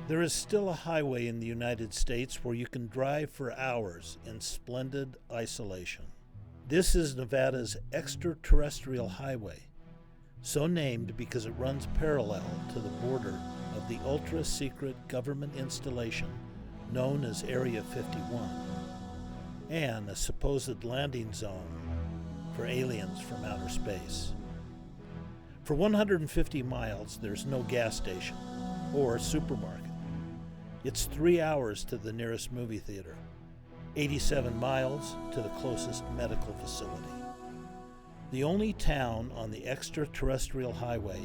There is still a highway in the United States where you can drive for hours in splendid isolation. This is Nevada's extraterrestrial highway, so named because it runs parallel to the border of the ultra-secret government installation known as Area 51, and a supposed landing zone for aliens from outer space. For 150 miles, there's no gas station or supermarket. It's 3 hours to the nearest movie theater, 87 miles to the closest medical facility. The only town on the extraterrestrial highway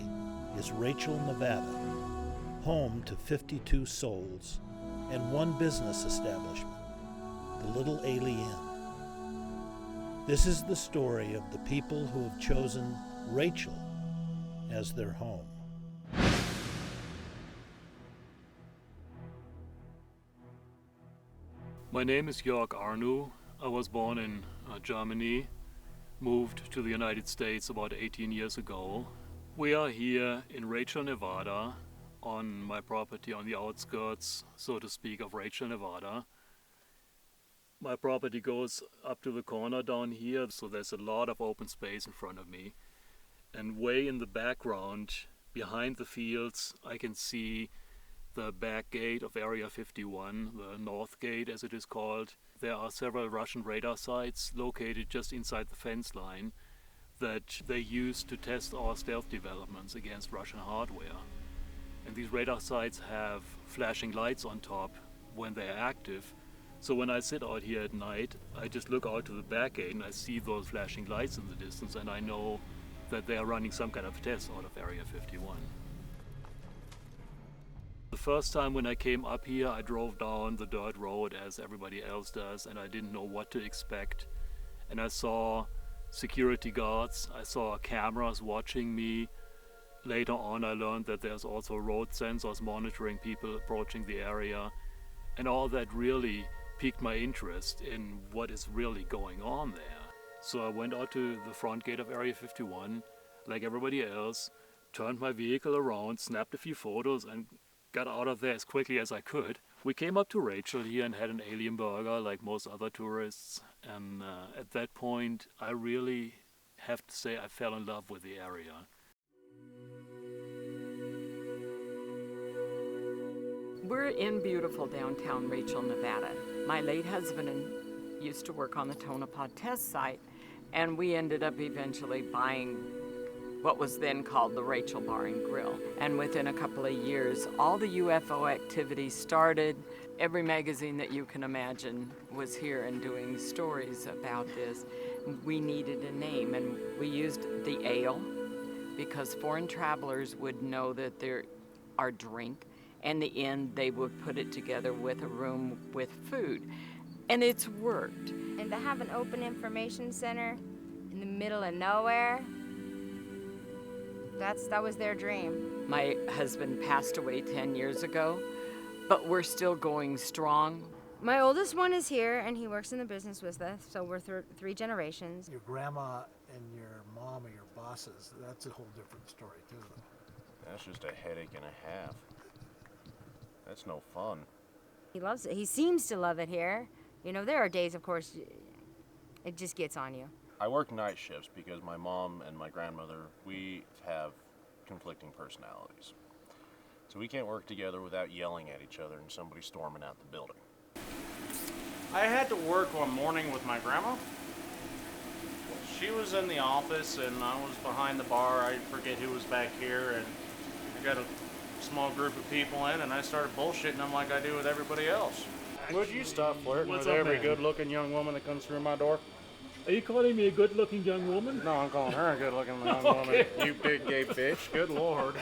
is Rachel, Nevada, home to 52 souls and one business establishment, the Little Ailey Inn. This is the story of the people who have chosen Rachel as their home. My name is Jörg Arnu. I was born in Germany, moved to the United States about 18 years ago. We are here in Rachel, Nevada, on my property on the outskirts, so to speak, of Rachel, Nevada. My property goes up to the corner down here, so there's a lot of open space in front of me. And way in the background, behind the fields, I can see the back gate of Area 51, the North Gate as it is called. There are several Russian radar sites located just inside the fence line that they use to test our stealth developments against Russian hardware. And these radar sites have flashing lights on top when they're active. So when I sit out here at night, I just look out to the back gate and I see those flashing lights in the distance, and I know that they are running some kind of test out of Area 51. The first time when I came up here, I drove down the dirt road as everybody else does, and I didn't know what to expect. And I saw security guards, I saw cameras watching me. Later on, I learned that there's also road sensors monitoring people approaching the area. And all that really piqued my interest in what is really going on there. So I went out to the front gate of Area 51, like everybody else, turned my vehicle around, snapped a few photos, and got out of there as quickly as I could. We came up to Rachel here and had an alien burger like most other tourists, and at that point I really have to say I fell in love with the area. We're in beautiful downtown Rachel, Nevada. My late husband used to work on the Tonopah test site, and we ended up eventually buying what was then called the Rachel Bar and Grill. And within a couple of years, all the UFO activity started. Every magazine that you can imagine was here and doing stories about this. We needed a name, and we used the ale because foreign travelers would know that there our drink, and the inn, they would put it together with a room with food. And it's worked. And to have an open information center in the middle of nowhere, that was their dream. My husband passed away 10 years ago, but we're still going strong. My oldest one is here, and he works in the business with us, so we're three generations. Your grandma and your mom are your bosses. That's a whole different story, too. That's just a headache and a half. That's no fun. He loves it. He seems to love it here. You know, there are days, of course, it just gets on you. I work night shifts because my mom and my grandmother, we have conflicting personalities. So we can't work together without yelling at each other and somebody storming out the building. I had to work one morning with my grandma. She was in the office and I was behind the bar. I forget who was back here, and I got a small group of people in, and I started bullshitting them like I do with everybody else. Would you stop flirting with every good-looking young woman that comes through my door? Are you calling me a good-looking young woman? No, I'm calling her a good-looking young woman. You big gay bitch. Good Lord.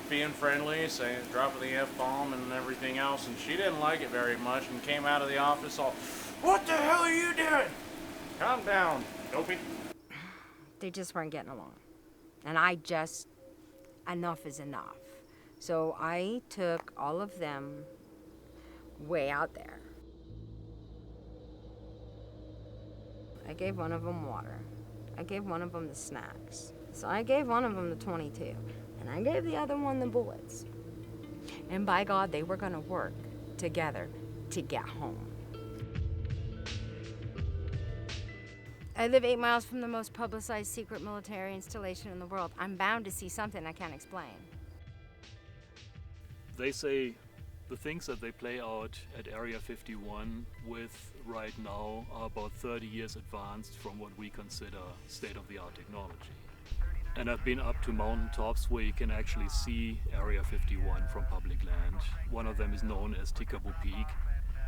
Being friendly, saying, dropping the F-bomb and everything else, and she didn't like it very much and came out of the office all, "What the hell are you doing? Calm down, dopey." They just weren't getting along. And enough is enough. So I took all of them way out there. I gave one of them water. I gave one of them the snacks. So I gave one of them the 22. And I gave the other one the bullets. And by God, they were going to work together to get home. I live 8 miles from the most publicized secret military installation in the world. I'm bound to see something I can't explain. They say the things that they play out at Area 51 with right now are about 30 years advanced from what we consider state-of-the-art technology. And I've been up to mountaintops where you can actually see Area 51 from public land. One of them is known as Tikabu Peak,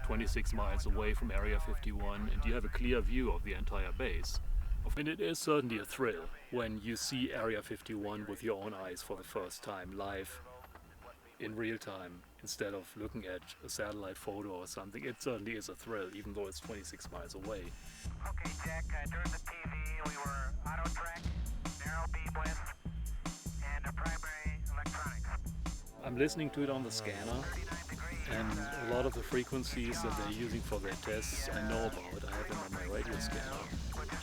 26 miles away from Area 51, and you have a clear view of the entire base. And it is certainly a thrill when you see Area 51 with your own eyes for the first time, live, in real time, instead of looking at a satellite photo or something. It certainly is a thrill, even though it's 26 miles away. Okay, Jack, during the TV we were auto track, narrow beam width, and a primary electronics. I'm listening to it on the scanner, and a lot of the frequencies that they're using for their tests I know about. I have them on my radio scanner.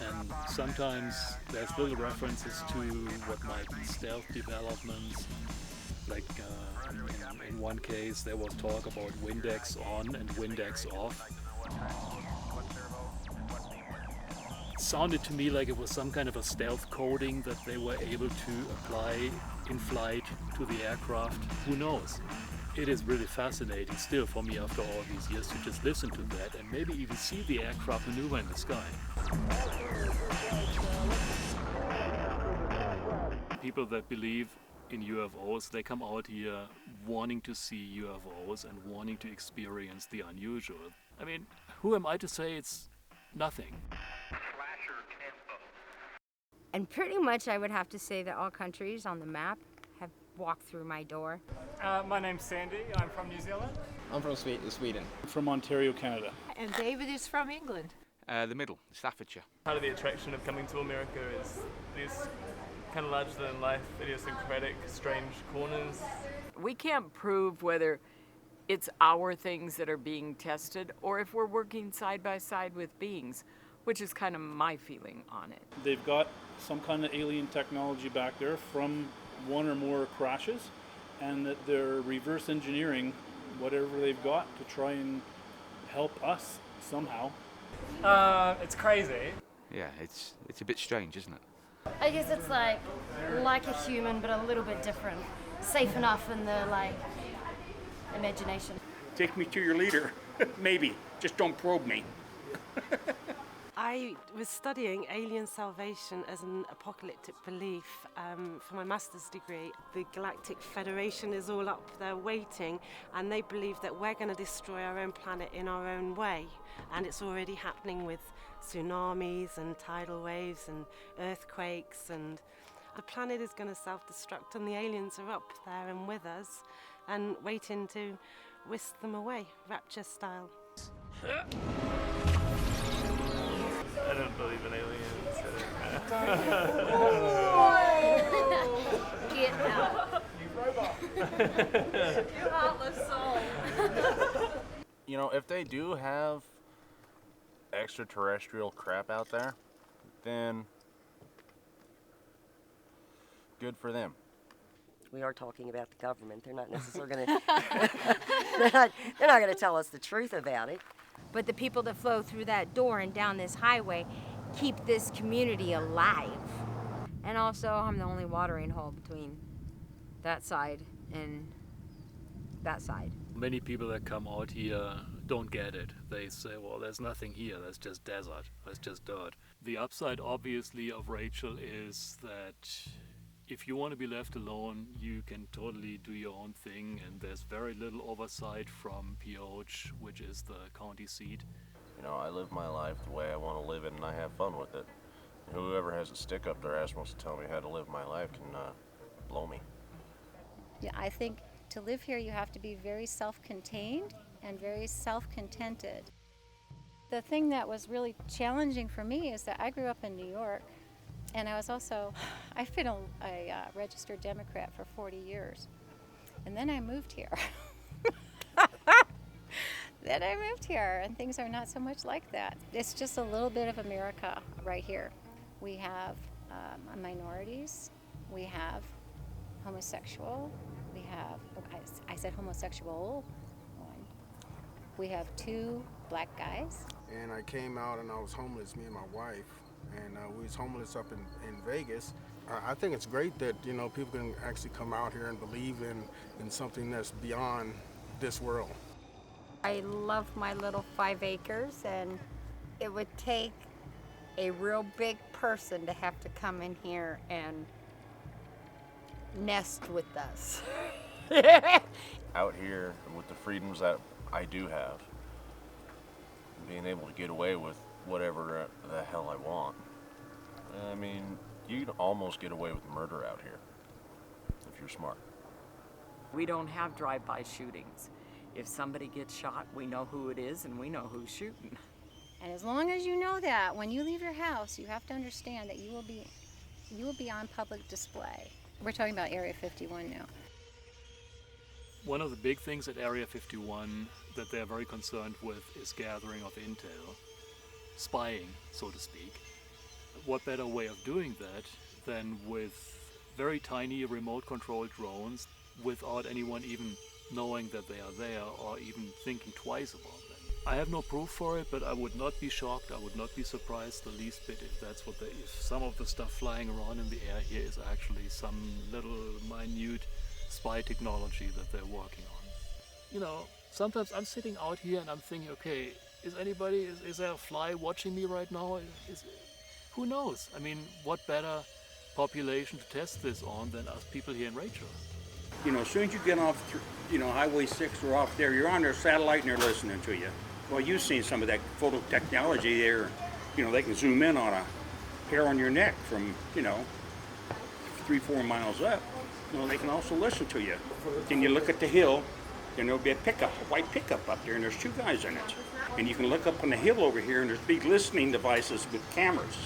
And sometimes there's little references to what might be stealth developments. Like in one case there was talk about Windex on and Windex off. It sounded to me like it was some kind of a stealth coding that they were able to apply in flight to the aircraft. Who knows? It is really fascinating still for me after all these years to just listen to that and maybe even see the aircraft maneuver in the sky. People that believe in UFOs, they come out here wanting to see UFOs and wanting to experience the unusual. I mean, who am I to say it's nothing? And pretty much I would have to say that all countries on the map have walked through my door. My name's Sandy. I'm from New Zealand. I'm from Sweden. From Ontario, Canada. And David is from England. The middle, Staffordshire. Part of the attraction of coming to America is these kind of larger-than-life, idiosyncratic, strange corners. We can't prove whether it's our things that are being tested or if we're working side by side with beings, which is kind of my feeling on it. They've got some kind of alien technology back there from one or more crashes, and that they're reverse engineering whatever they've got to try and help us somehow. It's crazy. Yeah, it's a bit strange, isn't it? I guess it's like a human, but a little bit different. Safe enough in the imagination. Take me to your leader. Maybe. Just don't probe me. I was studying alien salvation as an apocalyptic belief for my master's degree. The Galactic Federation is all up there waiting, and they believe that we're going to destroy our own planet in our own way. And it's already happening with tsunamis and tidal waves and earthquakes, and the planet is going to self-destruct, and the aliens are up there and with us and waiting to whisk them away, rapture style. I don't believe in aliens. Get out. You robot. You heartless soul. You know, if they do have extraterrestrial crap out there, then good for them. We are talking about the government. They're not necessarily going to. they're not going to tell us the truth about it. But the people that flow through that door and down this highway keep this community alive. And also, I'm the only watering hole between that side and that side. Many people that come out here don't get it. They say, well, there's nothing here, that's just desert, that's just dirt. The upside, obviously, of Rachel is that if you want to be left alone, you can totally do your own thing, and there's very little oversight from POH, which is the county seat. You know, I live my life the way I want to live it, and I have fun with it. Whoever has a stick up their ass wants to tell me how to live my life can blow me. Yeah, I think to live here you have to be very self-contained and very self-contented. The thing that was really challenging for me is that I grew up in New York, and I've been a registered Democrat for 40 years. And then I moved here. And things are not so much like that. It's just a little bit of America right here. We have minorities, we have homosexual, we have, I said homosexual one. We have 2 black guys. And I came out and I was homeless, me and my wife, and we was homeless up in Vegas. I think it's great that, you know, people can actually come out here and believe in something that's beyond this world. I love my little 5 acres, and it would take a real big person to have to come in here and nest with us. Out here, with the freedoms that I do have, being able to get away with whatever the hell I want. I mean, you'd almost get away with murder out here, if you're smart. We don't have drive-by shootings. If somebody gets shot, we know who it is and we know who's shooting. And as long as you know that, when you leave your house, you have to understand that you will be on public display. We're talking about Area 51 now. One of the big things at Area 51 that they're very concerned with is gathering of intel, spying, so to speak. What better way of doing that than with very tiny remote-controlled drones without anyone even knowing that they are there or even thinking twice about them. I have no proof for it, but I would not be shocked, I would not be surprised the least bit if that's what if some of the stuff flying around in the air here is actually some little minute spy technology that they're working on. You know, sometimes I'm sitting out here and I'm thinking, okay, is there a fly watching me right now? Who knows? I mean, what better population to test this on than us people here in Rachel? You know, as soon as you get off, Highway 6 or off there, you're on their satellite and they're listening to you. Well, you've seen some of that photo technology there. You know, they can zoom in on a hair on your neck from, 3-4 miles up. You know, they can also listen to you. Then you look at the hill, and there'll be a white pickup up there, and there's 2 guys in it. And you can look up on the hill over here, and there's big listening devices with cameras.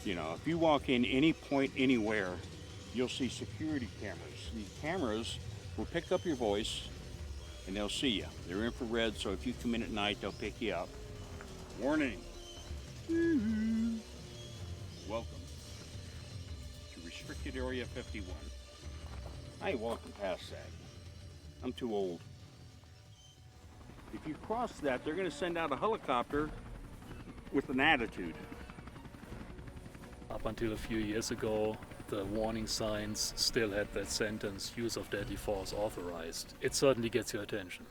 You know, if you walk in any point anywhere, you'll see security cameras. These cameras will pick up your voice and they'll see you. They're infrared, so if you come in at night, they'll pick you up. Warning. Welcome to Restricted Area 51. I ain't walking past that. I'm too old. If you cross that, they're going to send out a helicopter with an attitude. Up until a few years ago, the warning signs still had that sentence, use of deadly force authorized. It certainly gets your attention.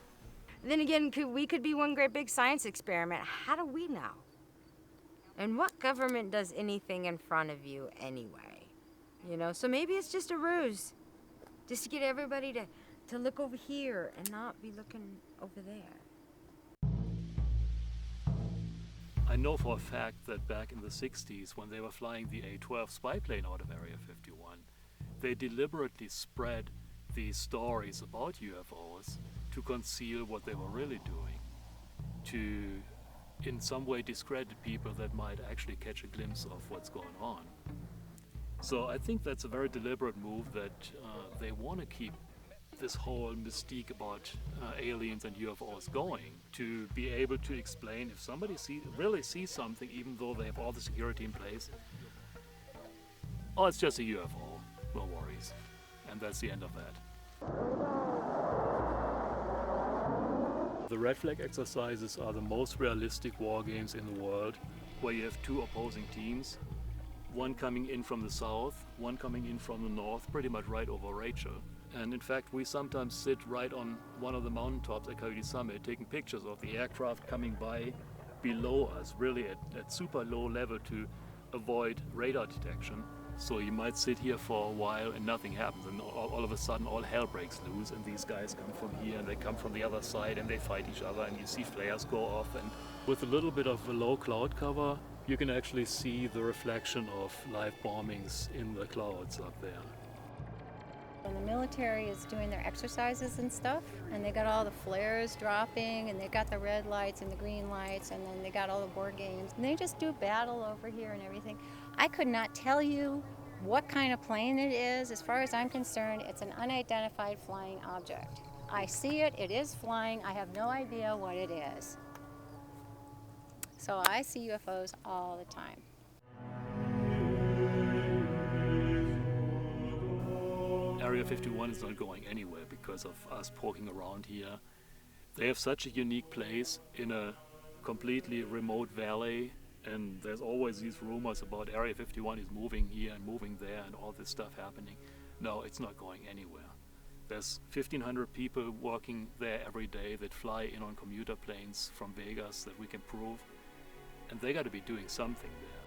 Then again, we could be one great big science experiment. How do we know? And what government does anything in front of you anyway? You know, so maybe it's just a ruse. Just to get everybody to look over here and not be looking over there. I know for a fact that back in the 60s, when they were flying the A-12 spy plane out of Area 51, they deliberately spread these stories about UFOs to conceal what they were really doing, to in some way discredit people that might actually catch a glimpse of what's going on. So I think that's a very deliberate move that they want to keep this whole mystique about aliens and UFOs going, to be able to explain if somebody really sees something, even though they have all the security in place, oh, it's just a UFO, no worries. And that's the end of that. The Red Flag exercises are the most realistic war games in the world, where you have 2 opposing teams, one coming in from the south, one coming in from the north, pretty much right over Rachel. And in fact, we sometimes sit right on one of the mountaintops at Coyote Summit, taking pictures of the aircraft coming by below us, really at super low level to avoid radar detection. So you might sit here for a while and nothing happens, and all of a sudden all hell breaks loose, and these guys come from here and they come from the other side and they fight each other, and you see flares go off. And with a little bit of a low cloud cover, you can actually see the reflection of live bombings in the clouds up there. When the military is doing their exercises and stuff, and they got all the flares dropping, and they got the red lights and the green lights, and then they got all the board games, and they just do battle over here and everything. I could not tell you what kind of plane it is. As far as I'm concerned, it's an unidentified flying object. I see it, it is flying, I have no idea what it is. So I see UFOs all the time. Area 51 is not going anywhere because of us poking around here. They have such a unique place in a completely remote valley, and there's always these rumors about Area 51 is moving here and moving there and all this stuff happening. No, it's not going anywhere. There's 1,500 people working there every day that fly in on commuter planes from Vegas that we can prove, and they got to be doing something there.